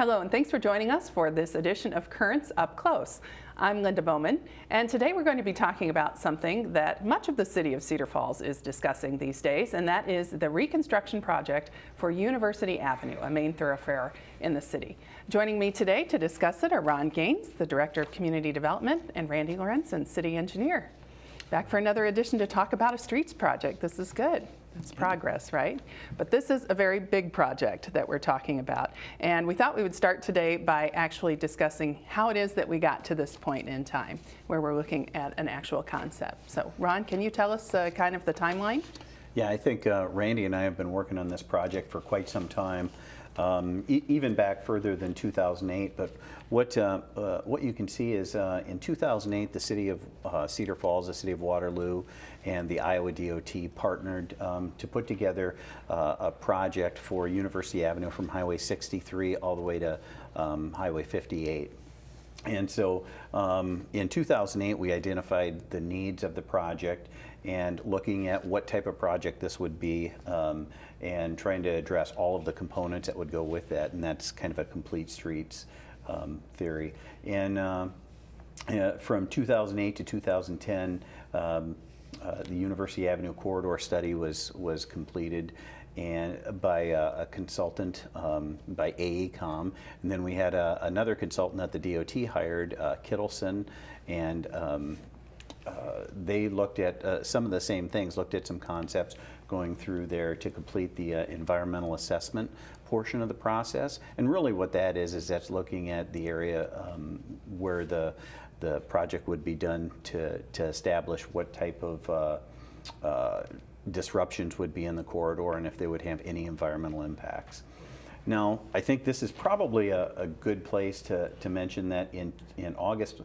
Hello, and thanks for joining us for this edition of Currents Up Close. I'm Linda Bowman, and today we're going to be talking about something that much of the city of Cedar Falls is discussing these days, and that is the reconstruction project for University Avenue, a main thoroughfare in the city. Joining me today to discuss it are Ron Gaines, the Director of Community Development, and Randy Lorenzen, City Engineer. Back for another edition to talk about a streets project. This is good. It's progress, right? But this is a very big project that we're talking about. And we thought we would start today by actually discussing how it is that we got to this point in time where we're looking at an actual concept. So Ron, can you tell us kind of the timeline? Yeah, I think Randy and I have been working on this project for quite some time. Even back further than 2008, but what you can see is in 2008 the city of Cedar Falls, the city of Waterloo, and the Iowa DOT partnered to put together a project for University Avenue from Highway 63 all the way to Highway 58. And so in 2008 we identified the needs of the project and looking at what type of project this would be and trying to address all of the components that would go with that, and that's kind of a complete streets theory. And from 2008 to 2010 the University Avenue corridor study was completed and by a consultant by AECOM, and then we had another consultant that the DOT hired, Kittleson, and they looked at some of the same things, looked at some concepts going through there to complete the environmental assessment portion of the process. And really what that is that's looking at the area where the project would be done to establish what type of disruptions would be in the corridor and if they would have any environmental impacts. Now, I think this is probably a good place to mention that in August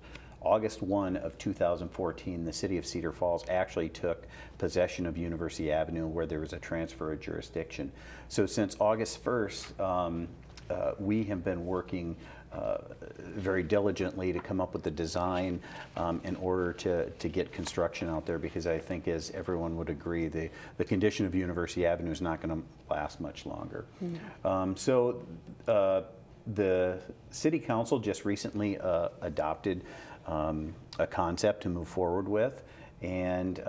1 of 2014, the city of Cedar Falls actually took possession of University Avenue where there was a transfer of jurisdiction. So since August 1st, we have been working very diligently to come up with the design in order to get construction out there, because I think, as everyone would agree, the condition of University Avenue is not going to last much longer. So the City Council just recently adopted a concept to move forward with, and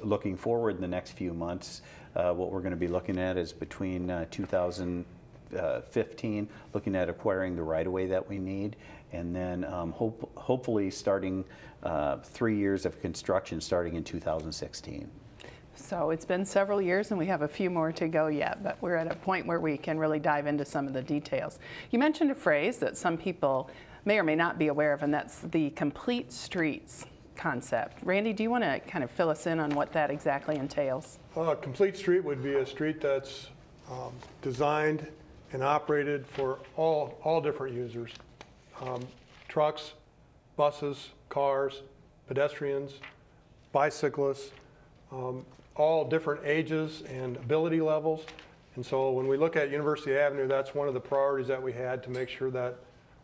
looking forward in the next few months, what we're going to be looking at is between 2015, looking at acquiring the right-of-way that we need, and then hopefully starting 3 years of construction starting in 2016. So it's been several years and we have a few more to go yet, but we're at a point where we can really dive into some of the details. You mentioned a phrase that some people may or may not be aware of, and that's the complete streets concept. Randy, do you want to kind of fill us in on what that exactly entails? A complete street would be a street that's designed and operated for all different users. Trucks, buses, cars, pedestrians, bicyclists, all different ages and ability levels. And so when we look at University Avenue, that's one of the priorities that we had, to make sure that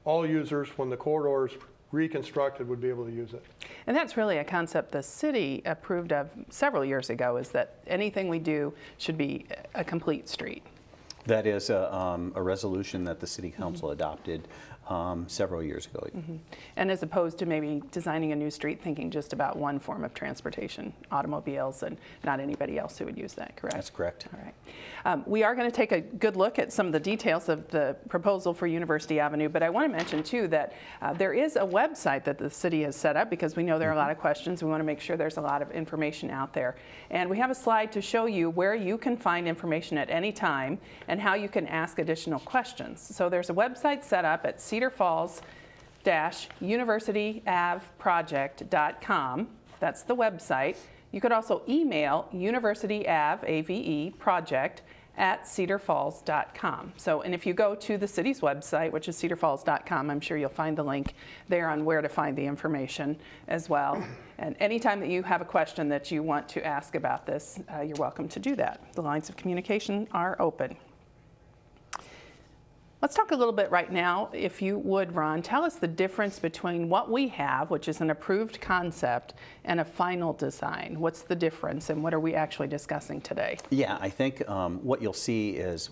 all users, when the corridor is reconstructed, would be able to use it. And that's really a concept the city approved of several years ago, is that anything we do should be a complete street. That is a resolution that the City Council adopted several years ago. And as opposed to maybe designing a new street thinking just about one form of transportation, automobiles, and not anybody else who would use that, correct? That's correct. All right. We are going to take a good look at some of the details of the proposal for University Avenue, but I want to mention too that there is a website that the city has set up, because we know there are a lot of questions. We want to make sure there's a lot of information out there. And we have a slide to show you where you can find information at any time and how you can ask additional questions. So there's a website set up at cedarfalls-universityavproject.com. That's the website. You could also email universityavproject@cedarfalls.com. So, and if you go to the city's website, which is cedarfalls.com, I'm sure you'll find the link there on where to find the information as well. And anytime that you have a question that you want to ask about this, you're welcome to do that. The lines of communication are open. Let's talk a little bit right now, if you would, Ron. Tell us the difference between what we have, which is an approved concept, and a final design. What's the difference, and what are we actually discussing today? Yeah, I think what you'll see is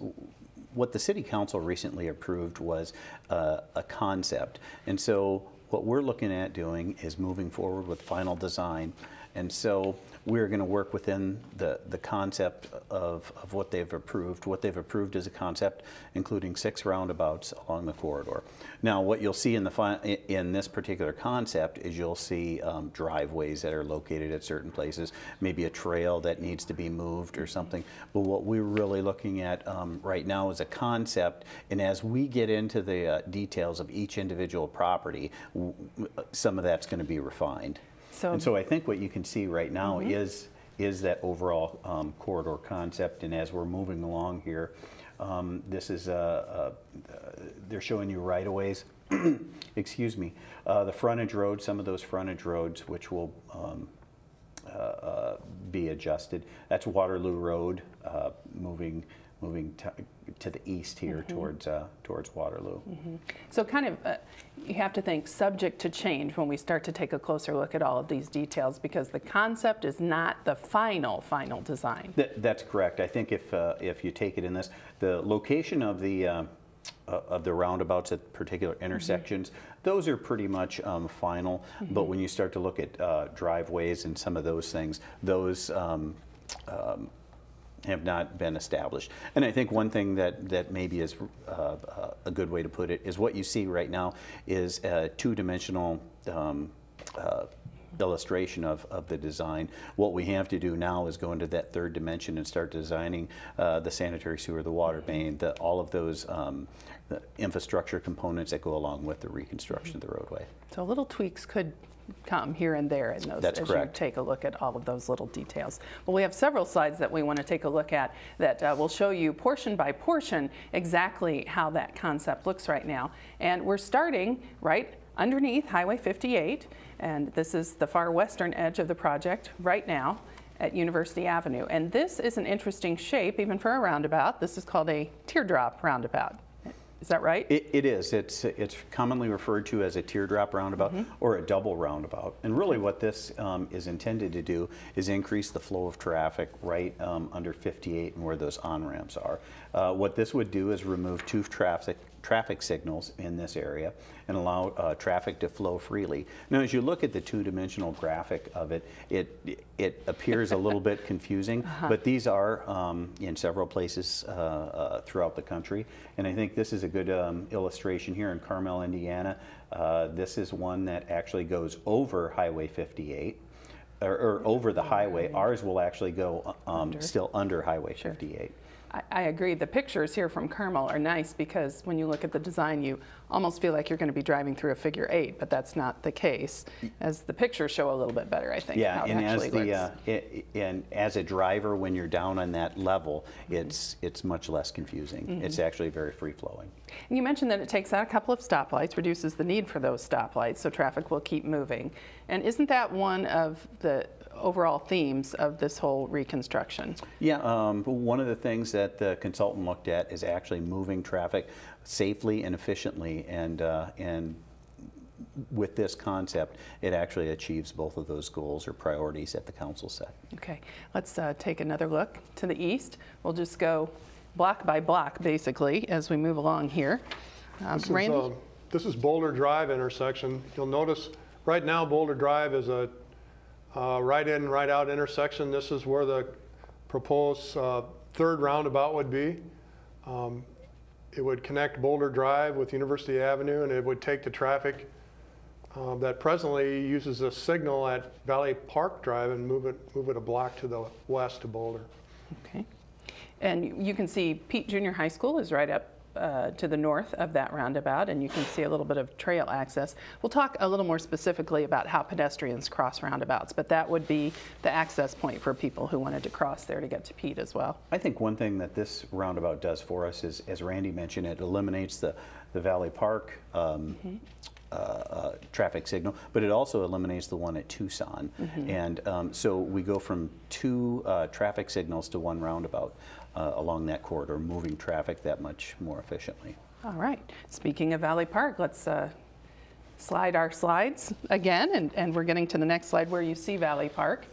what the City Council recently approved was a concept. And so what we're looking at doing is moving forward with final design. And so we're going to work within the concept of what they've approved. What they've approved is a concept including 6 roundabouts along the corridor. Now, what you'll see in this particular concept is you'll see driveways that are located at certain places, maybe a trail that needs to be moved or something. But what we're really looking at right now is a concept, and as we get into the details of each individual property, some of that's going to be refined. And so I think what you can see right now is that overall corridor concept. And as we're moving along here, this is they're showing you right-of-ways. Excuse me. The frontage roads, some of those frontage roads, which will be adjusted. That's Waterloo Road, moving to the east here towards Waterloo. So kind of, you have to think subject to change when we start to take a closer look at all of these details, because the concept is not the final design. That's correct. I think if you take it in this, the location of the roundabouts at particular intersections, those are pretty much final. But when you start to look at driveways and some of those things, those have not been established. And I think one thing that maybe is a good way to put it is what you see right now is a two-dimensional illustration of the design. What we have to do now is go into that third dimension and start designing the sanitary sewer, the water main, all of those the infrastructure components that go along with the reconstruction of the roadway. So little tweaks could come here and there in those. That's as correct. You take a look at all of those little details. Well, we have several slides that we want to take a look at that will show you portion by portion exactly how that concept looks right now. And we're starting right underneath Highway 58, and this is the far western edge of the project right now at University Avenue. And this is an interesting shape even for a roundabout. This is called a teardrop roundabout. Is that right? It is. It's commonly referred to as a teardrop roundabout or a double roundabout. And really what this is intended to do is increase the flow of traffic right under 58 and where those on-ramps are. What this would do is remove 2 traffic signals in this area and allow traffic to flow freely. Now, as you look at the two-dimensional graphic of it, it appears a little bit confusing, but these are in several places throughout the country. And I think this is a good illustration here in Carmel, Indiana. This is one that actually goes over Highway 58. Or over the highway. Ours will actually go still under Highway 58. I agree. The pictures here from Carmel are nice because when you look at the design, you almost feel like you're going to be driving through a figure 8, but that's not the case. As the pictures show a little bit better, I think. Yeah, and looks. And as a driver, when you're down on that level, it's much less confusing. It's actually very free flowing. And you mentioned that it takes out a couple of stoplights, reduces the need for those stoplights, so traffic will keep moving. And isn't that one of the overall themes of this whole reconstruction? Yeah, one of the things that the consultant looked at is actually moving traffic safely and efficiently, and with this concept, it actually achieves both of those goals or priorities that the council set. Okay, let's take another look to the east. We'll just go block by block, basically, as we move along here. Randy? This is Boulder Drive intersection. You'll notice right now Boulder Drive is a right in, right out intersection. This is where the proposed third roundabout would be. It would connect Boulder Drive with University Avenue, and it would take the traffic that presently uses a signal at Valley Park Drive and move it a block to the west to Boulder. Okay. And you can see Pete Junior High School is right up to the north of that roundabout, and you can see a little bit of trail access. We'll talk a little more specifically about how pedestrians cross roundabouts, but that would be the access point for people who wanted to cross there to get to Pete as well. I think one thing that this roundabout does for us is, as Randy mentioned, it eliminates the Valley Park traffic signal, but it also eliminates the one at Tucson. And so we go from 2 traffic signals to 1 roundabout along that corridor, moving traffic that much more efficiently. All right. Speaking of Valley Park, let's slide our slides again, and we're getting to the next slide where you see Valley Park.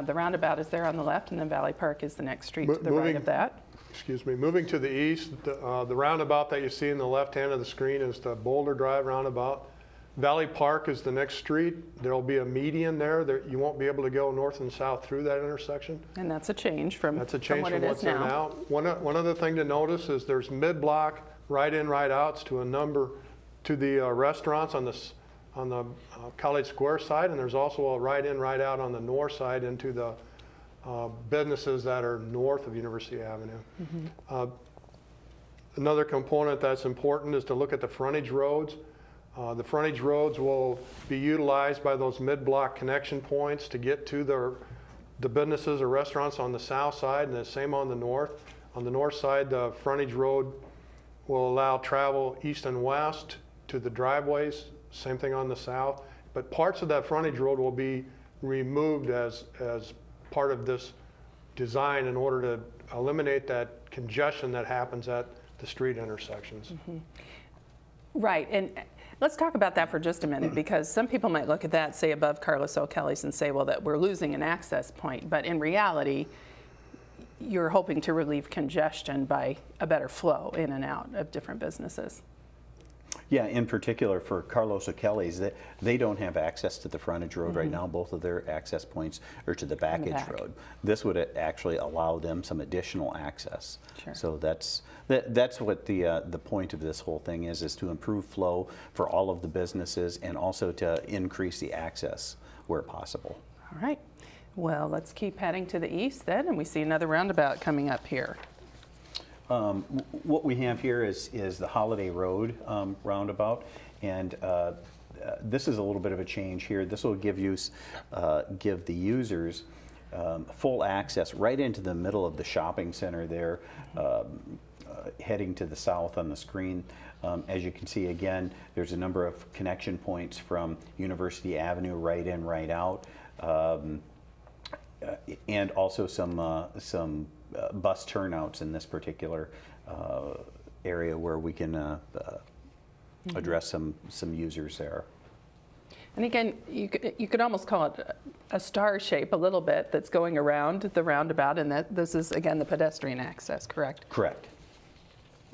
The roundabout is there on the left, and then Valley Park is the next street to the right of that. excuse me, moving to the east, the roundabout that you see in the left hand of the screen is the Boulder Drive roundabout. Valley Park is the next street. There'll be a median there. You won't be able to go north and south through that intersection. And that's a change from That's a change what from it what's is there now. now. One other thing to notice is there's mid-block right-in, right-outs to the restaurants on the College Square side, and there's also a right-in, right-out on the north side into the businesses that are north of University Avenue. Another component that's important is to look at the frontage roads. The frontage roads will be utilized by those mid-block connection points to get to the businesses or restaurants on the south side, and the same on the north. On the north side, the frontage road will allow travel east and west to the driveways, same thing on the south. But parts of that frontage road will be removed as part of this design in order to eliminate that congestion that happens at the street intersections. Right, and let's talk about that for just a minute, because some people might look at that, say above Carlos O'Kelly's, and say, well, that we're losing an access point. But in reality, you're hoping to relieve congestion by a better flow in and out of different businesses. Yeah, in particular for Carlos O'Kelly's, they don't have access to the frontage road right now. Both of their access points are to the back edge road. This would actually allow them some additional access. Sure. So that's what the point of this whole thing is to improve flow for all of the businesses and also to increase the access where possible. All right. Well, let's keep heading to the east then, and we see another roundabout coming up here. What we have here is the Holiday Road roundabout, and this is a little bit of a change here. This will give the users full access right into the middle of the shopping center there, heading to the south on the screen. As you can see, again, there's a number of connection points from University Avenue right in, right out, and also some bus turnouts in this particular area where we can address some users there. And again, you could almost call it a star shape a little bit that's going around the roundabout, and that this is, again, the pedestrian access, correct? Correct.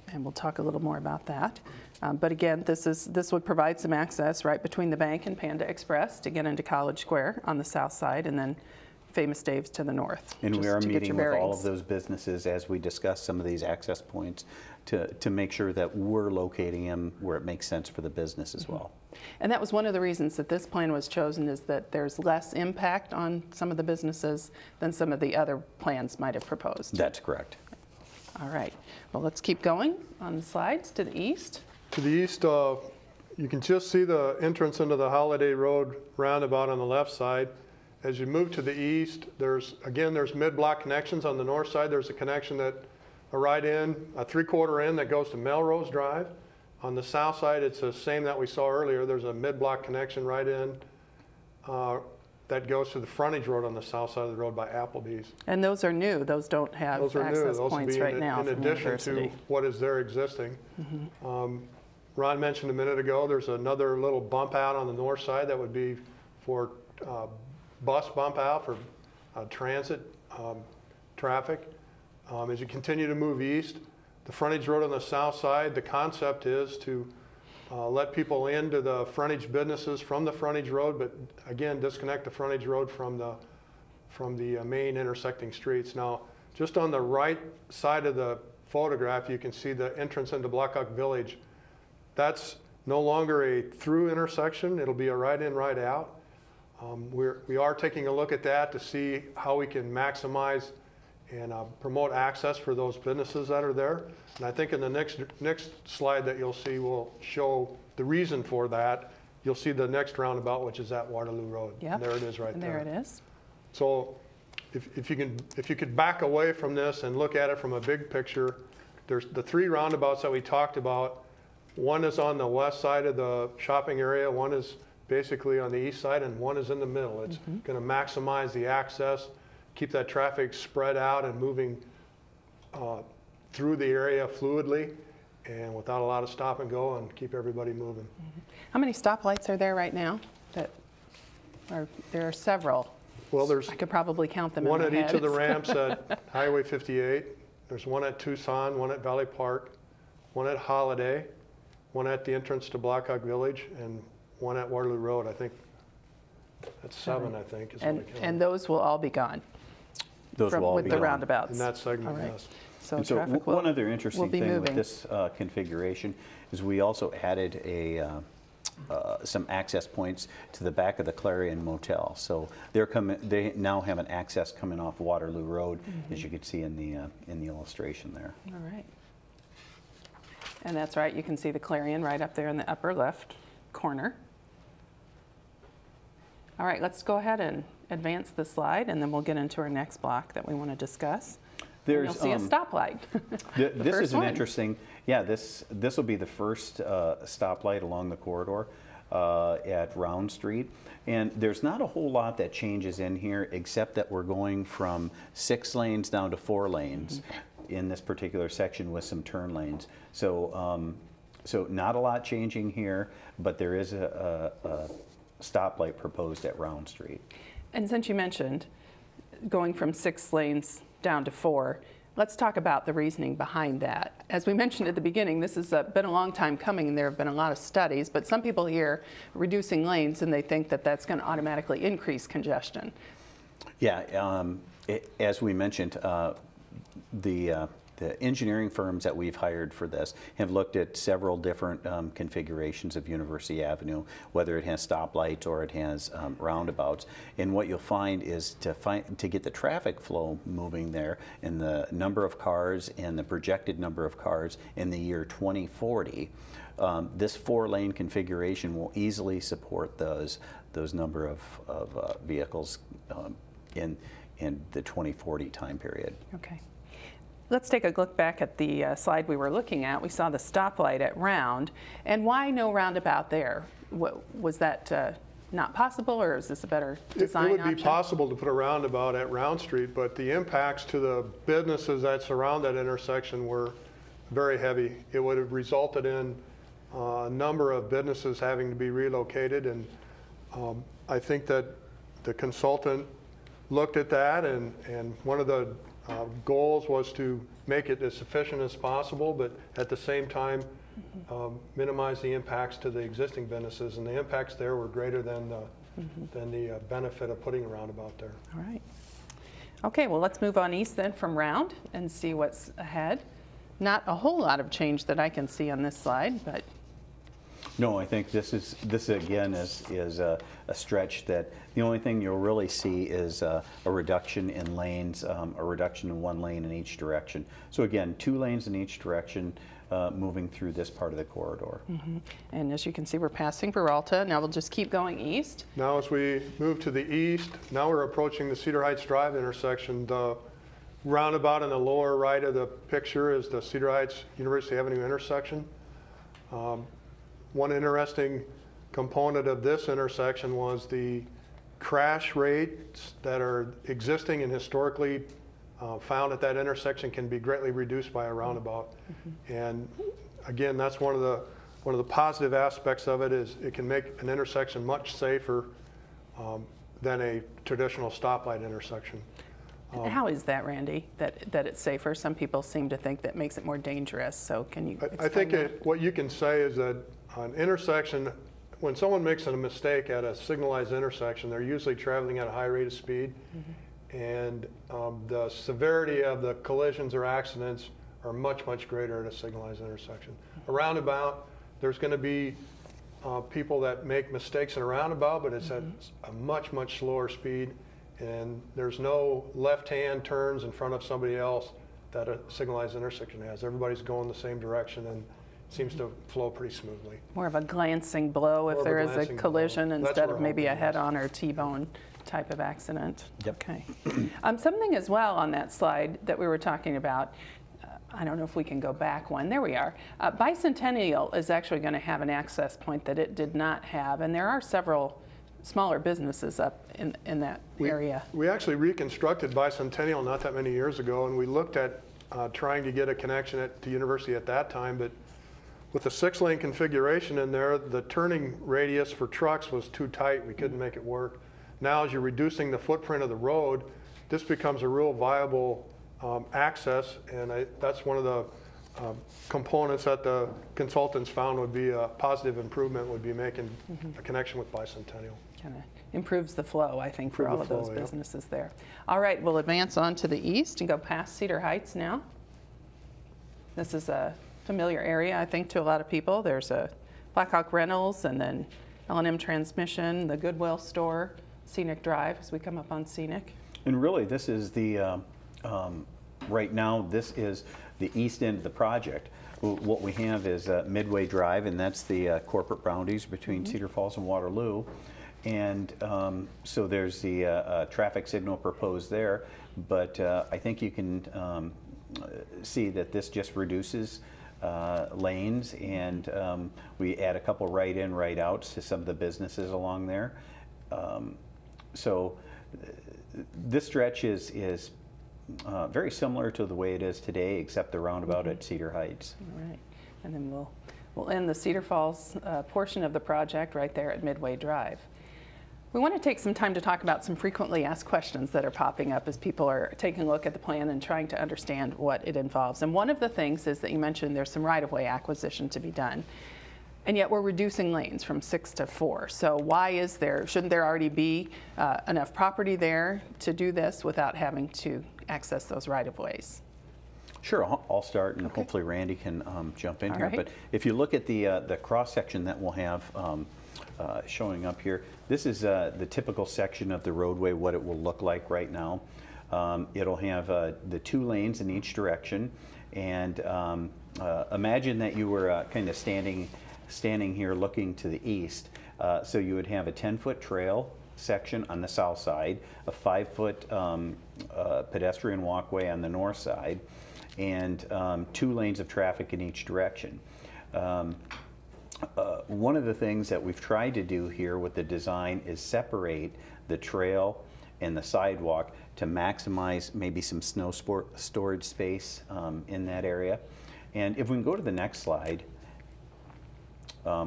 And we'll talk a little more about that. But again, this would provide some access right between the bank and Panda Express to get into College Square on the south side, and then Famous Dave's to the north. And we are meeting with all of those businesses as we discuss some of these access points to make sure that we're locating them where it makes sense for the business as well. And that was one of the reasons that this plan was chosen, is that there's less impact on some of the businesses than some of the other plans might have proposed. That's correct. All right. Well, let's keep going on the slides to the east. To the east, you can just see the entrance into the Holiday Road roundabout on the left side. As you move to the east, there's mid-block connections. On the north side, there's a connection a 3/4 in that goes to Melrose Drive. On the south side, it's the same that we saw earlier. There's a mid-block connection right in that goes to the frontage road on the south side of the road by Applebee's. And those are new. Those don't have Those are new. access Those will points be right now in from addition to University. what is there existing. Ron mentioned a minute ago, there's another little bump out on the north side that would be for bus bump out for transit traffic. As you continue to move east, the frontage road on the south side, the concept is to let people into the frontage businesses from the frontage road, but again, disconnect the frontage road from the main intersecting streets. Now, just on the right side of the photograph, you can see the entrance into Blackhawk Village. That's no longer a through intersection. It'll be a right in, right out. We are taking a look at that to see how we can maximize and promote access for those businesses that are there. And I think in the next slide that you'll see will show the reason for that. You'll see the next roundabout, which is at Waterloo Road. Yep. And there it is right there. And there it is. So if you could back away from this and look at it from a big picture, there's the 3 roundabouts that we talked about. One is on the west side of the shopping area, one is basically on the east side, and one is in the middle. It's going to maximize the access, keep that traffic spread out and moving through the area fluidly and without a lot of stop and go, and keep everybody moving. How many stoplights are there right now? There are several. Well, there's I could probably count them one in at my each head. of the ramps at Highway 58. There's one at Tucson, one at Valley Park, one at Holiday, one at the entrance to Blackhawk Village, and one at Waterloo Road. I think that's 7, I think, is what I counted. And those will all be gone Those will all with be the gone. roundabouts? In that segment, All right. yes. So And so traffic will one other interesting be thing with moving. this configuration is we also added some access points to the back of the Clarion Motel. So they now have an access coming off Waterloo Road, as you can see in the illustration there. All right. And that's right, you can see the Clarion right up there in the upper left corner. All right, let's go ahead and advance the slide, and then we'll get into our next block that we want to discuss. And you'll see a stoplight. This first is an one. interesting, yeah, this will be the first stoplight along the corridor at Round Street. And there's not a whole lot that changes in here, except that we're going from 6 lanes down to 4 lanes in this particular section with some turn lanes. So, so not a lot changing here, but there is a stoplight proposed at Round Street. And since you mentioned going from 6 lanes down to 4, let's talk about the reasoning behind that. As we mentioned at the beginning, this has been a long time coming, and there have been a lot of studies, but some people hear reducing lanes and they think that that's going to automatically increase congestion. Yeah, as we mentioned, the engineering firms that we've hired for this have looked at several different configurations of University Avenue, whether it has stoplights or it has roundabouts. And what you'll find is to get the traffic flow moving there, and the number of cars and the projected number of cars in the year 2040, this 4-lane configuration will easily support those number of vehicles in the 2040 time period. Okay. Let's take a look back at the slide we were looking at. We saw the stoplight at Round, and why no roundabout there? Was that not possible, or is this a better design option? It would be possible to put a roundabout at Round Street, but the impacts to the businesses that surround that intersection were very heavy. It would have resulted in a number of businesses having to be relocated, and I think that the consultant looked at that, and one of the goals was to make it as efficient as possible, but at the same time minimize the impacts to the existing businesses, and the impacts there were greater than the benefit of putting a roundabout there. All right. Okay, well, let's move on east then from Round and see what's ahead. Not a whole lot of change that I can see on this slide, but No, I think this again is a stretch that the only thing you'll really see is a reduction in lanes, a reduction in 1 lane in each direction. So again, 2 lanes in each direction moving through this part of the corridor. and as you can see, we're passing Peralta. Now we'll just keep going east. Now as we move to the east, now we're approaching the Cedar Heights Drive intersection. The roundabout in the lower right of the picture is the Cedar Heights University Avenue intersection. One interesting component of this intersection was the crash rates that are existing and historically found at that intersection can be greatly reduced by a roundabout. And again, that's one of the positive aspects of it, is it can make an intersection much safer than a traditional stoplight intersection. How is that, Randy, that it's safer? Some people seem to think that makes it more dangerous, so can you explain I think that? what you can say is that an intersection, when someone makes a mistake at a signalized intersection, they're usually traveling at a high rate of speed, and the severity of the collisions or accidents are much, much greater at a signalized intersection. A roundabout, there's going to be people that make mistakes in a roundabout, but it's at a much, much slower speed, and there's no left-hand turns in front of somebody else that a signalized intersection has. Everybody's going the same direction, and seems to flow pretty smoothly. More of a glancing blow if there is a collision instead of maybe a head-on or T-bone type of accident. Yep. Okay. Something as well on that slide that we were talking about, I don't know if we can go back one. There we are. Bicentennial is actually going to have an access point that it did not have, and there are several smaller businesses up in that area. We actually reconstructed Bicentennial not that many years ago, and we looked at trying to get a connection at the university at that time, but with the 6-lane configuration in there, the turning radius for trucks was too tight. We couldn't make it work. Now, as you're reducing the footprint of the road, this becomes a real viable access, and that's one of the components that the consultants found would be a positive improvement, would be making a connection with Bicentennial. Kind of improves the flow, I think, for Improve all the of those flow, yeah. businesses there. All right, we'll advance on to the east and go past Cedar Heights now. This is a familiar area, I think, to a lot of people. There's a Blackhawk Rentals, and then L&M Transmission, the Goodwill store, Scenic Drive as we come up on Scenic. And really, this is the, right now, this is the east end of the project. What we have is Midway Drive, and that's the corporate boundaries between Cedar Falls and Waterloo. And so there's the traffic signal proposed there, but I think you can see that this just reduces lanes, and we add a couple right-in, right-outs to some of the businesses along there. So this stretch is very similar to the way it is today, except the roundabout at Cedar Heights. All right, and then we'll end the Cedar Falls portion of the project right there at Midway Drive. We want to take some time to talk about some frequently asked questions that are popping up as people are taking a look at the plan and trying to understand what it involves. And one of the things is that you mentioned there's some right-of-way acquisition to be done. And yet we're reducing lanes from 6 to 4. So why is there, shouldn't there already be enough property there to do this without having to access those right-of-ways? Sure, I'll start, and hopefully Randy can jump in All here. right. But if you look at the cross-section that we'll have showing up here, this is the typical section of the roadway, what it will look like right now. It'll have the 2 lanes in each direction, and imagine that you were kind of standing here looking to the east. So you would have a 10-foot trail section on the south side, a 5-foot pedestrian walkway on the north side, and 2 lanes of traffic in each direction. One of the things that we've tried to do here with the design is separate the trail and the sidewalk to maximize maybe some snow storage space in that area. And if we can go to the next slide,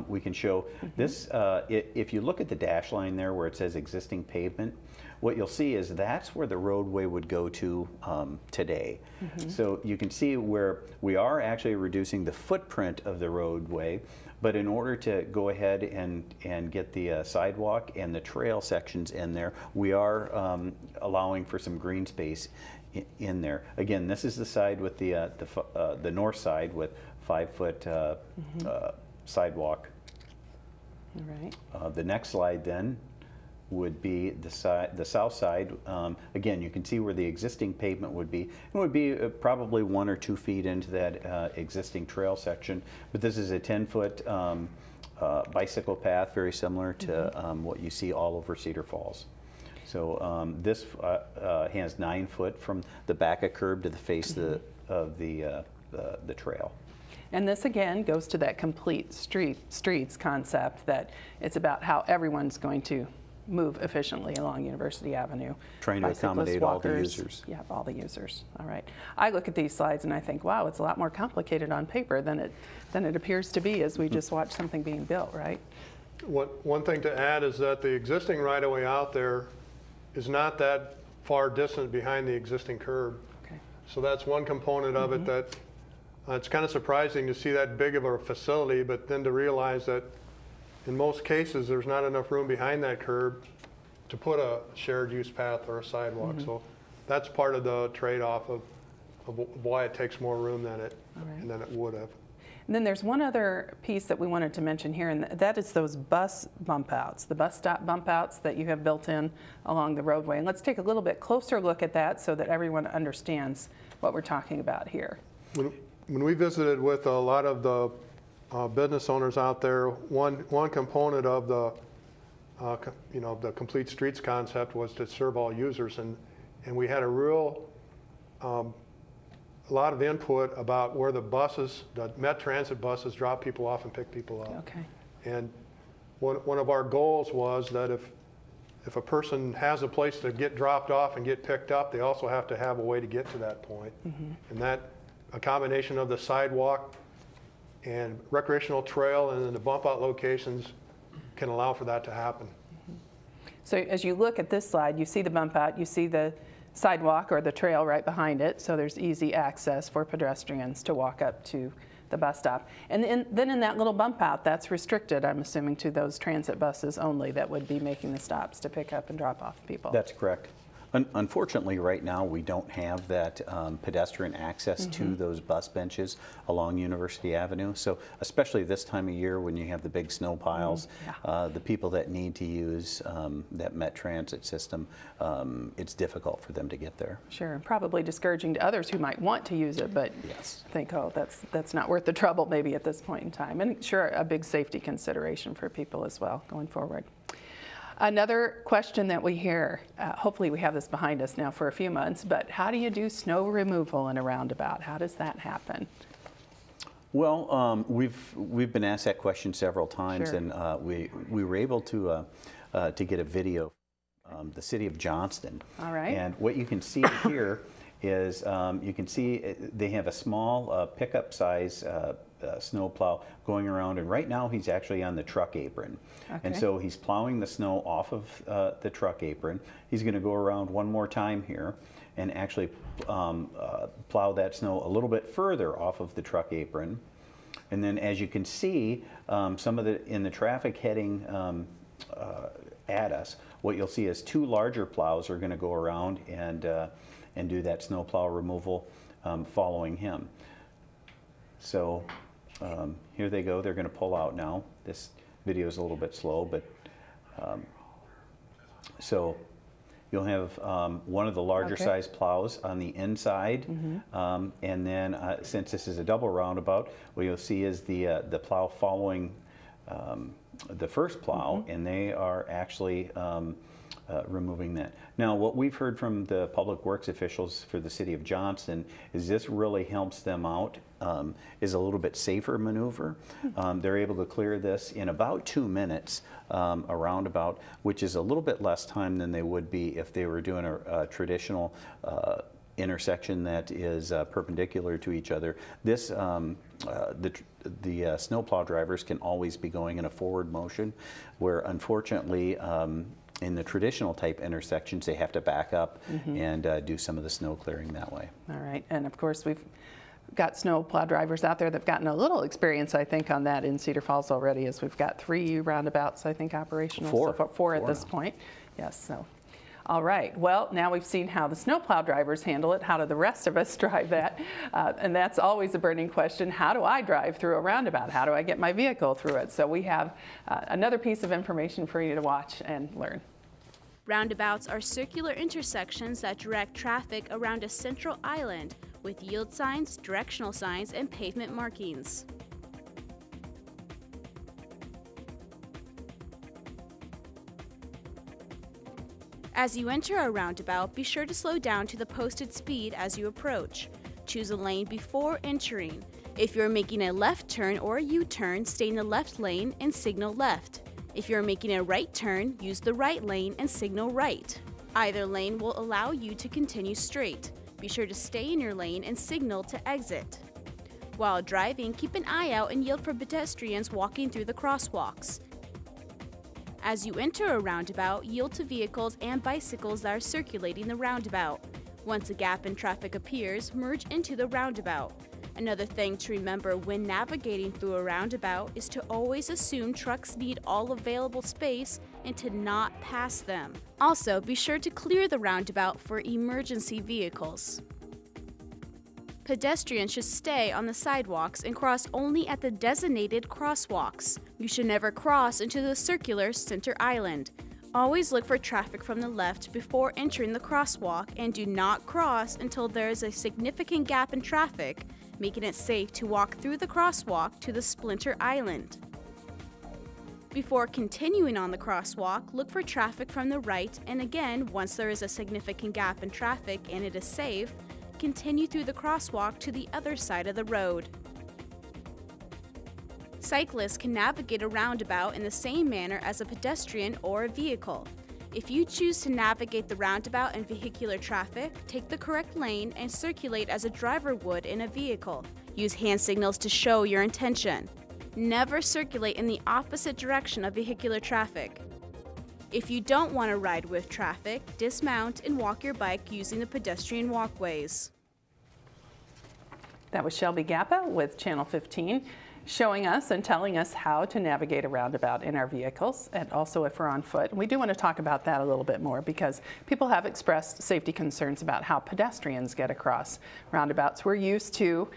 we can show this. If you look at the dash line there where it says existing pavement, what you'll see is that's where the roadway would go to today. So you can see where we are actually reducing the footprint of the roadway, but in order to go ahead and get the sidewalk and the trail sections in there, we are allowing for some green space in there. Again, this is the side with the north side with 5-foot sidewalk. All right. The next slide then would be the south side. Again, you can see where the existing pavement would be. It would be probably 1 or 2 feet into that existing trail section, but this is a 10-foot bicycle path, very similar to what you see all over Cedar Falls. So this has 9 foot from the back of curb to the face of the trail. And this again goes to that complete streets concept, that it's about how everyone's going to move efficiently along University Avenue. Trying to accommodate all the walkers. users. Yeah, all the users. All right. I look at these slides and I think, wow, it's a lot more complicated on paper than it appears to be as we just watch something being built, right? One thing to add is that the existing right-of-way out there is not that far distant behind the existing curb. Okay. So that's one component of it that it's kind of surprising to see that big of a facility, but then to realize that in most cases there's not enough room behind that curb to put a shared use path or a sidewalk. So that's part of the trade-off of why it takes more room than it would have. And then there's one other piece that we wanted to mention here, and that is those bus bump outs, the bus stop bump outs that you have built in along the roadway. And let's take a little bit closer look at that so that everyone understands what we're talking about here. When we visited with a lot of the business owners out there, one component of the the complete streets concept was to serve all users, and we had a real a lot of input about where the buses, the Met Transit buses, drop people off and pick people up. Okay. And one of our goals was that if a person has a place to get dropped off and get picked up, they also have to have a way to get to that point. And that a combination of the sidewalk and recreational trail and then the bump out locations can allow for that to happen. So as you look at this slide, you see the bump out, you see the sidewalk or the trail right behind it, so there's easy access for pedestrians to walk up to the bus stop. And then in that little bump out, that's restricted, I'm assuming, to those transit buses only that would be making the stops to pick up and drop off people. That's correct. Unfortunately, right now, we don't have that pedestrian access to those bus benches along University Avenue. So especially this time of year when you have the big snow piles, the people that need to use that Met Transit system, it's difficult for them to get there. Sure, and probably discouraging to others who might want to use it, but think, oh, that's not worth the trouble maybe at this point in time. And sure, a big safety consideration for people as well going forward. Another question that we hear, hopefully we have this behind us now for a few months, but how do you do snow removal in a roundabout? How does that happen? Well, we've been asked that question several times, Sure. and we were able to get a video from the city of Johnston. All right. And what you can see here is you can see they have a small pickup size snow plow going around, and right now he's actually on the truck apron. Okay. And so he's plowing the snow off of the truck apron. He's going to go around one more time here and actually plow that snow a little bit further off of the truck apron. And then, as you can see, some of in the traffic heading at us, what you'll see is two larger plows are going to go around and do that snow plow removal following him. So here they go. They're going to pull out now. This video is a little bit slow, but so you'll have one of the larger size plows on the inside, and then since this is a double roundabout, what you'll see is the plow following the first plow, and they are actually removing that. Now, what we've heard from the public works officials for the city of Johnston is this really helps them out, is a little bit safer maneuver. They're able to clear this in about 2 minutes, a roundabout, which is a little bit less time than they would be if they were doing a traditional intersection that is perpendicular to each other. This, the snowplow drivers can always be going in a forward motion, where unfortunately in the traditional type intersections they have to back up and do some of the snow clearing that way. All right, and of course we've got snowplow drivers out there that've gotten a little experience, I think, on that in Cedar Falls already, as we've got 3 roundabouts, I think, operational. Four at this point. Yes, so. All right, well, now we've seen how the snowplow drivers handle it. How do the rest of us drive that? And that's always a burning question. How do I drive through a roundabout? How do I get my vehicle through it? So we have another piece of information for you to watch and learn. Roundabouts are circular intersections that direct traffic around a central island with yield signs, directional signs, and pavement markings. As you enter a roundabout, be sure to slow down to the posted speed as you approach. Choose a lane before entering. If you're making a left turn or a U-turn, stay in the left lane and signal left. If you're making a right turn, use the right lane and signal right. Either lane will allow you to continue straight. Be sure to stay in your lane and signal to exit. While driving, keep an eye out and yield for pedestrians walking through the crosswalks. As you enter a roundabout, yield to vehicles and bicycles that are circulating the roundabout. Once a gap in traffic appears, merge into the roundabout. Another thing to remember when navigating through a roundabout is to always assume trucks need all available space and to not pass them. Also, be sure to clear the roundabout for emergency vehicles. Pedestrians should stay on the sidewalks and cross only at the designated crosswalks. You should never cross into the circular center island. Always look for traffic from the left before entering the crosswalk, and do not cross until there is a significant gap in traffic, making it safe to walk through the crosswalk to the splinter island. Before continuing on the crosswalk, look for traffic from the right, and again, once there is a significant gap in traffic and it is safe, continue through the crosswalk to the other side of the road. Cyclists can navigate a roundabout in the same manner as a pedestrian or a vehicle. If you choose to navigate the roundabout in vehicular traffic, take the correct lane and circulate as a driver would in a vehicle. Use hand signals to show your intention. Never circulate in the opposite direction of vehicular traffic. If you don't want to ride with traffic, dismount and walk your bike using the pedestrian walkways. That was Shelby Gappa with Channel 15, showing us and telling us how to navigate a roundabout in our vehicles, and also if we're on foot. And we do want to talk about that a little bit more because people have expressed safety concerns about how pedestrians get across roundabouts. We're used to,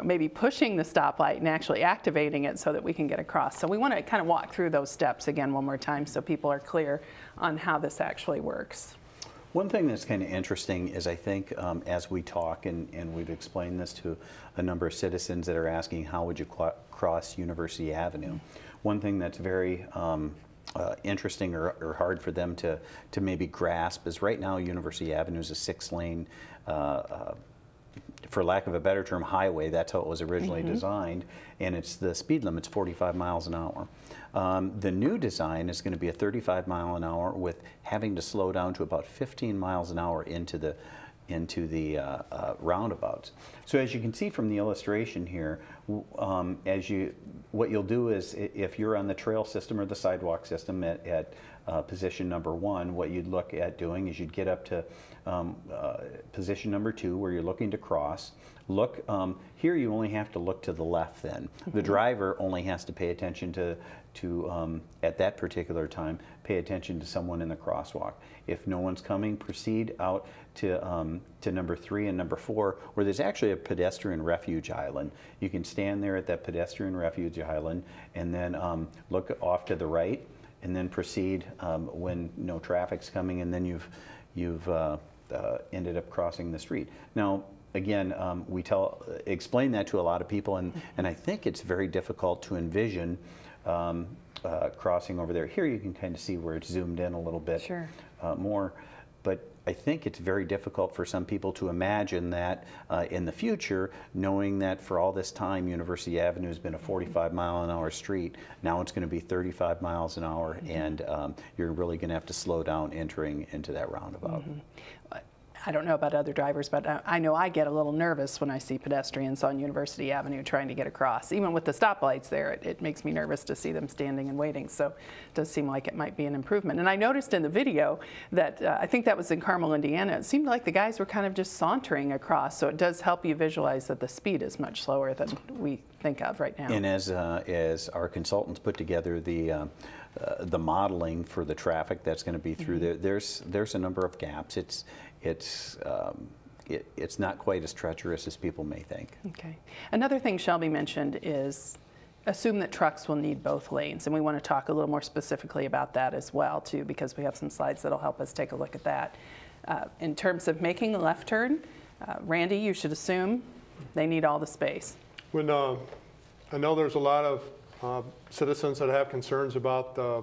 maybe pushing the stoplight and actually activating it so that we can get across. So we want to kind of walk through those steps again one more time so people are clear on how this actually works. One thing that's kind of interesting is I think as we talk, and we've explained this to a number of citizens that are asking how would you cross University Avenue, one thing that's very interesting or hard for them to maybe grasp is right now University Avenue is a 6-lane, for lack of a better term, highway. That's how it was originally designed, and it's the speed limit's 45 miles an hour. The new design is going to be a 35 mile an hour with having to slow down to about 15 miles an hour into the roundabouts. So as you can see from the illustration here, what you'll do is if you're on the trail system or the sidewalk system at position number 1, what you'd look at doing is you'd get up to position number 2 where you're looking to cross. Look, here you only have to look to the left then. The driver only has to pay attention to at that particular time, pay attention to someone in the crosswalk. If no one's coming, proceed out to number 3 and number 4, where there's actually a pedestrian refuge island. You can stand there at that pedestrian refuge island and then look off to the right and then proceed when no traffic's coming, and then you've ended up crossing the street. Now, again, we explain that to a lot of people, and I think it's very difficult to envision crossing over there. Here you can kind of see where it's zoomed in a little bit more, but I think it's very difficult for some people to imagine that in the future, knowing that for all this time University Avenue has been a 45 mile an hour street. Now it's going to be 35 miles an hour, and you're really going to have to slow down entering into that roundabout. I don't know about other drivers, but I know I get a little nervous when I see pedestrians on University Avenue trying to get across. Even with the stoplights there, it makes me nervous to see them standing and waiting. So it does seem like it might be an improvement. And I noticed in the video that, I think that was in Carmel, Indiana, it seemed like the guys were kind of just sauntering across. So it does help you visualize that the speed is much slower than we think of right now. And as our consultants put together the modeling for the traffic that's going to be through there, there's a number of gaps. It's not quite as treacherous as people may think. Okay. Another thing Shelby mentioned is assume that trucks will need both lanes, and we want to talk a little more specifically about that as well too, because we have some slides that'll help us take a look at that. In terms of making a left turn, Randy, you should assume they need all the space. When I know there's a lot of citizens that have concerns about the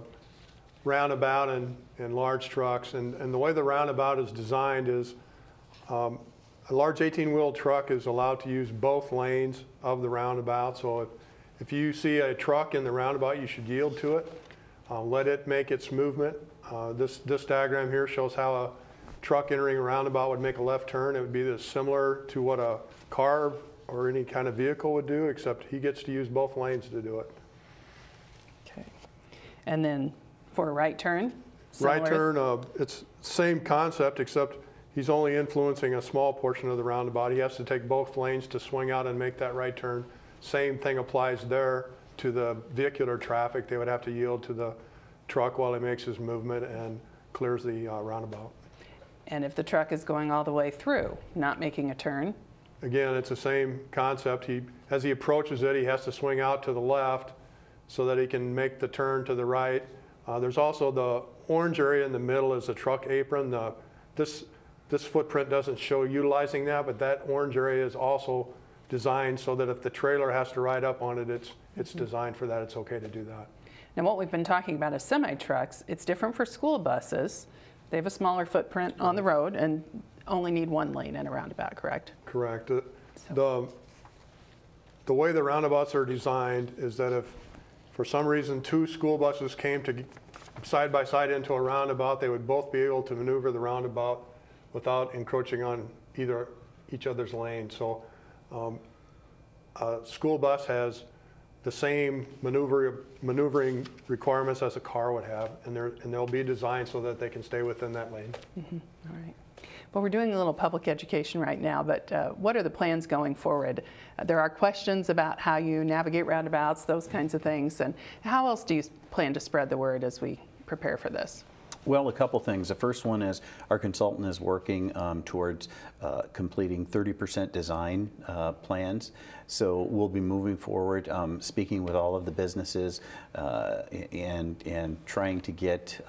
roundabout and large trucks, and the way the roundabout is designed is a large 18-wheel truck is allowed to use both lanes of the roundabout. So if you see a truck in the roundabout, you should yield to it, let it make its movement. This diagram here shows how a truck entering a roundabout would make a left turn. It would be similar to what a car or any kind of vehicle would do, except he gets to use both lanes to do it. Okay. And then for a right turn? Right turn, it's same concept, except he's only influencing a small portion of the roundabout. He has to take both lanes to swing out and make that right turn. Same thing applies there to the vehicular traffic. They would have to yield to the truck while he makes his movement and clears the roundabout. And if the truck is going all the way through, not making a turn? Again, it's the same concept. As he approaches it, he has to swing out to the left so that he can make the turn to the right. There's also the orange area in the middle is the truck apron. This footprint doesn't show utilizing that, but that orange area is also designed so that if the trailer has to ride up on it, it's designed for that. It's okay to do that. Now what we've been talking about is semi-trucks. It's different for school buses. They have a smaller footprint on the road and only need one lane and a roundabout, correct? Correct. The way the roundabouts are designed is that if for some reason 2 school buses came to side by side into a roundabout, they would both be able to maneuver the roundabout without encroaching on each other's lane. So a school bus has the same maneuvering requirements as a car would have, and they'll be designed so that they can stay within that lane. All right. Well, we're doing a little public education right now, but what are the plans going forward? There are questions about how you navigate roundabouts, those kinds of things, and how else do you plan to spread the word as we prepare for this? Well, a couple things. The first one is our consultant is working towards completing 30% design plans. So we'll be moving forward, speaking with all of the businesses and trying to get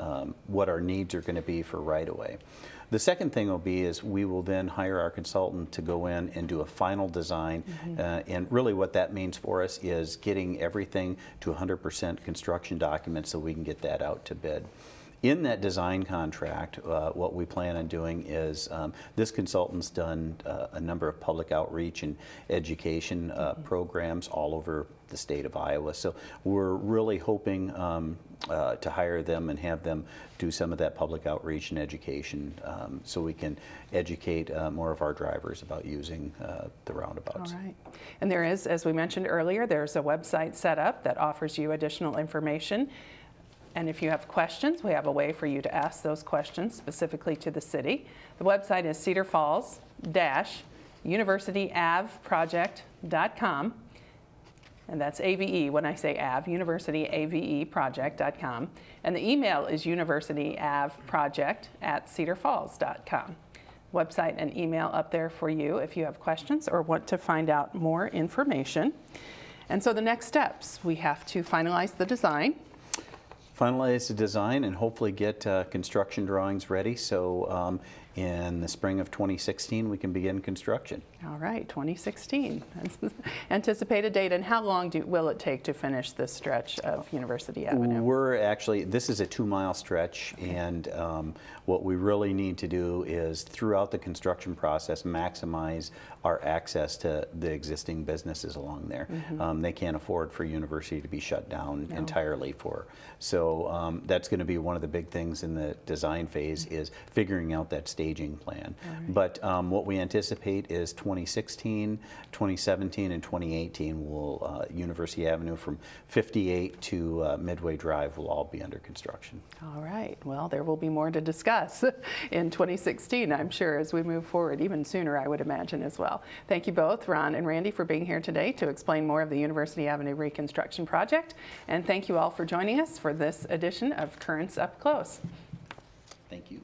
what our needs are going to be for right-of-way. The second thing will be is we will then hire our consultant to go in and do a final design. And really what that means for us is getting everything to 100% construction documents so we can get that out to bid. In that design contract, what we plan on doing is this consultant's done a number of public outreach and education programs all over the state of Iowa. So we're really hoping to hire them and have them do some of that public outreach and education so we can educate more of our drivers about using the roundabouts. All right. And there is, as we mentioned earlier, there's a website set up that offers you additional information. And if you have questions, we have a way for you to ask those questions specifically to the city. The website is cedarfalls-universityavproject.com. And that's AVE when I say AV, universityAVEproject.com. And the email is universityavproject@cedarfalls.com. Website and email up there for you if you have questions or want to find out more information. And so the next steps, we have to finalize the design. Finalize the design and hopefully get construction drawings ready so in the spring of 2016 we can begin construction. All right, 2016. Anticipated date, and how long will it take to finish this stretch of University Avenue? This is a 2-mile stretch, and what we really need to do is throughout the construction process maximize our access to the existing businesses along there. They can't afford for University to be shut down entirely for. So that's going to be one of the big things in the design phase is figuring out that staging plan. Right. But what we anticipate is 2016, 2017, and 2018 will University Avenue from 58 to Midway Drive will all be under construction. All right. Well, there will be more to discuss in 2016, I'm sure, as we move forward, even sooner, I would imagine, as well. Thank you both, Ron and Randy, for being here today to explain more of the University Avenue Reconstruction Project. And thank you all for joining us for this edition of Currents Up Close. Thank you.